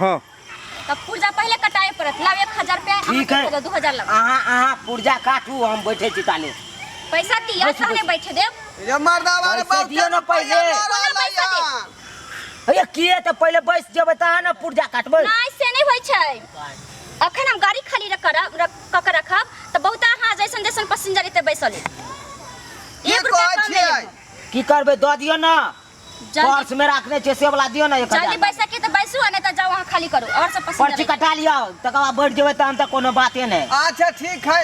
हाँ तब पुर्जा पहले कटाए पड़त लाव 1000 रुपया ठीक है 2000 लग आहा पुर्जा काटू हम बैठे छी ताले पैसा दिया सामने बैठे देव ये मर्दा वाले पैसे दियो ना पहले। पैसा दे अरे किए त पहले बैठ जेबै त ना पुर्जा काटबै ना से नहीं होय छै अखन हम गाड़ी खाली रख रखब त बहुत हां जैसन जैसन पैसेंजर एते बैसल ये कहै छियै की करबै द दियो ना पर्स में रखने छे से वाला दियो ना 1000 जल्दी पैसा के त बैसू नहीं त जाओ वहां खाली करो और सब पर्ची पैसेंजर कटा लियो तकर बाद बैठ जेबै त हम त कोनो बाते नहीं। अच्छा ठीक है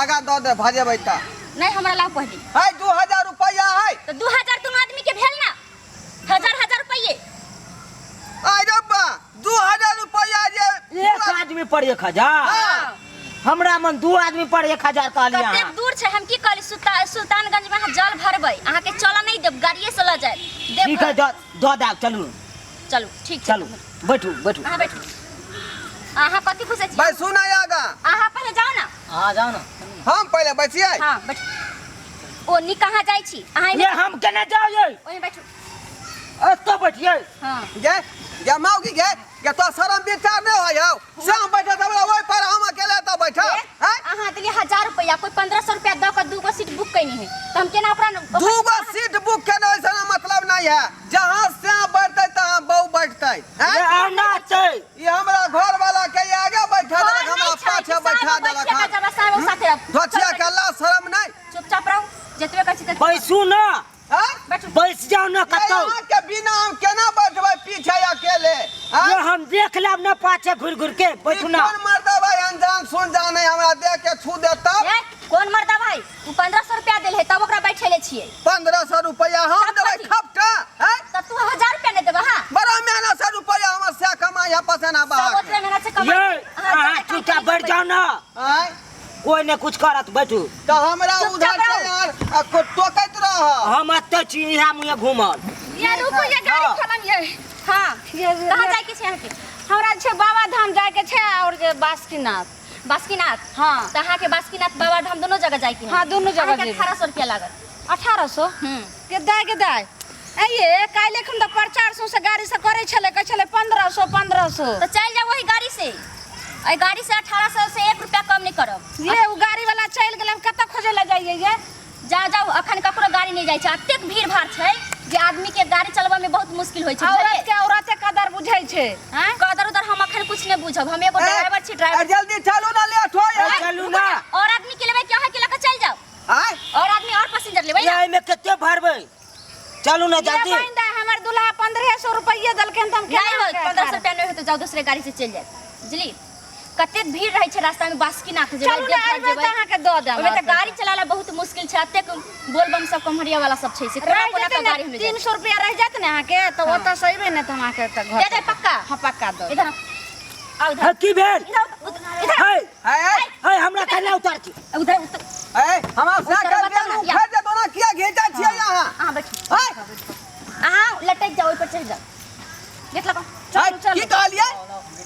आगा दो दे भाजेबै त नहीं हमरा लाव पहले है 2000 रुपया है तो 2000 तुम आदमी के भेल ना हजार रुपये आई रब्बा 2000 रुपया जे एक आदमी पर 1000 हां हमरा मन दू आदमी पर 1000 कहलिया कते दूर छै हम की कहली सुल्तानगंज में हम जल भरबै अहाँ के चला नहीं देब गाड़िए से ल जाए ठीक है द दा चलू चलू ठीक चलू बैठू बैठू अहाँ बैठू अहाँ कथि खुश छी भाई सुना आगा अहाँ पहले जाओ ना हां जाओ ना हम पहले बैठिए हां बैठू ओ नी कहां जाई छी अहाँ ये हम केना जाओ ये ओहि बैठू तो बैठिए हां गे मौगी गे तो शरम विचार नहीं हो जाओ शाम बैठे त ओइ पर हम अकेले त बैठा हैं अहाँ दिली 1000 रुपया कोई 1500 रुपया द के दूगो सीट बुक कैनी है तो हम केना ओकरा दूगो सीट बुक के ऐसा मतलब नहीं है जहां से बैठते तहां बहु बैठते हैं ये आना छै ये हमरा घर वाला के आगे बैठा देलक हमरा पाछे बैठा देलक धोछिया के अल्लाह शर्म नहीं चुपचाप रहो जतबे कहै छी बैसू ना हैं बैठू बैस जाओ ना कतौ यहाँ के बिना हम केना बैठबै पीछे अकेले ये हम देख लेब ना पाछे घुर घुर के बैठू ना कौन मर्दा भाई अनजान सुन जाने हमरा देख के छू दे तब कौन मर्दा भाई तू 1500 रुपया देल है तब ओकरा बैठेले छिए 1500 रुपया हम देबै खपटा हैं तब तू 1000 रुपया नहीं देबा हां बड़ा मेहनत से रुपया हमर से कमाई है पसेना सब बहा ओतने मेहनत से ये कमाई आहा चुपचाप बैठ जाओ ना हैं कोई ने कुछ करत बैठू तो हमरा उधर से यार टोकैत रह हम अत्ते छी इहा मुहे घुमल ये रुको ये गाड़ी खोलम ये हां कहां जाय के छै अहाँ के हमरा छै बाबा धाम जाय के छै और जे बासुकीनाथ हां त अहाँ के बासुकीनाथ बाबा धाम दोनों जगह जाय के हां दोनों जगह जेबै 1800 रुपया लागत 1800 के दाय ये काल्हि एखन त प्रचार से गाड़ी से करे छले कह छले 1500 तो चल जा वही गाड़ी से आई गाड़ी से 1800 से 1 रुपया कम नहीं करब ये वो गाड़ी वाला चल गेल हम कत खोजे ले जाइए ये जाओ अखन ककरो गाड़ी नहीं जाय छै अतेक भीड़ भाड़ छै जे आदमी के गाड़ी चलबा में बहुत मुश्किल होय छै औरत के कदर बुझै छै हैं कदर उधर हम अखन कुछ नहीं बुझब हम एगो ड्राइवर छी ड्राइवर जल्दी चलू ना लेट हो चलू ना और आदमी के लेबै कि अहाँ के लेके चल जाओ हैं और आदमी और पैसेंजर लेबै ना ये में कते भरबै चलू ना जल्दी हमर दुल्हा 1500 रुपया दलकन त हम नहीं हो 1500 रुपया नहीं हो तो जाओ दूसरे गाड़ी से चल जाए बुझली कते भीड़ रहे छै रास्ता में बासुकीनाथ जेबै चलू ना आइबे त अहाँ के द देब ओमे त गाड़ी चलाला बहुत मुश्किल छै अतेक बोलबम सब कमहरिया वाला सब छै से कोना कोना के गाड़ी में 300 रुपया रह जात ने अहाँ के त ओत सहीबे ने त अहाँ के त घर दे दे पक्का हां पक्का दो इधर आओ है की भेल इधर है हमरा कहला उतार छी उधर हमरा से कर देलू फेर दे दोना किया घेचा छियै यहां हां बैठ हां लटक जाओ ऊपर चढ़ जाओ देख लो चल की कहलिए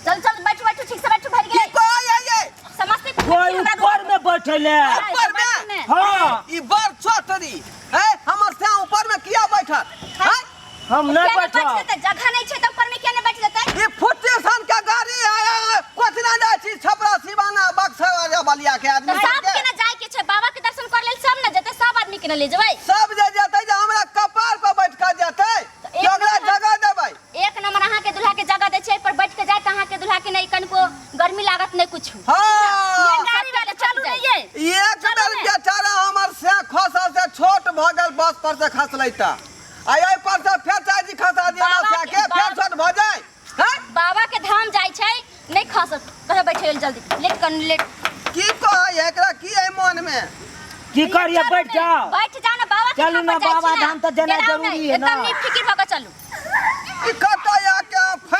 चल बैठो ठीक से बैठो भर गए ये समस्तीपुर कोई ऊपर में बैठले ऊपर में हां ई बड़ छोटरी है हमर से ऊपर में किया बैठल हैं हम नहीं बैठो जगह नहीं छै त ऊपर में केने बैठ जेतै ये फुट्टे सन का गाड़ी आया कोतना जा छी छपरा सिवाना बक्सर बलिया के आदमी सब के ना जाय के छै बाबा के दर्शन कर लेल सब ना जेतै सब आदमी के ना ले जेबै सब जे जेतै जे हमरा कपार पर बैठ के जेतै कि ओकरा जगह देबै एक नंबर अहाँ के दूल्हा के जगह दे छै पर बैठ के जाय त अहाँ के दूल्हा के नहीं कनको गर्मी लागत नहीं कुछ हां गाड़ी वाले चलू नहीं ये एक बेर बेचारा हमर से खसल से छोट भ गेल बस पर से खसलै त आई पर से फेर चाची खसा दिया से के फेर छोट भ जाय हैं बाबा के धाम जाय छै नहीं खसत कहे बैठे जल्दी लेट की कह एकरा की है मन में की करिए बैठ जाओ ना बाबा के चलू धाम ना पर जाय बाबा छी धाम तो जाना गेराउ जरूरी नहीं, है ना एकदम निफिकिर भऽ के चलू ई कत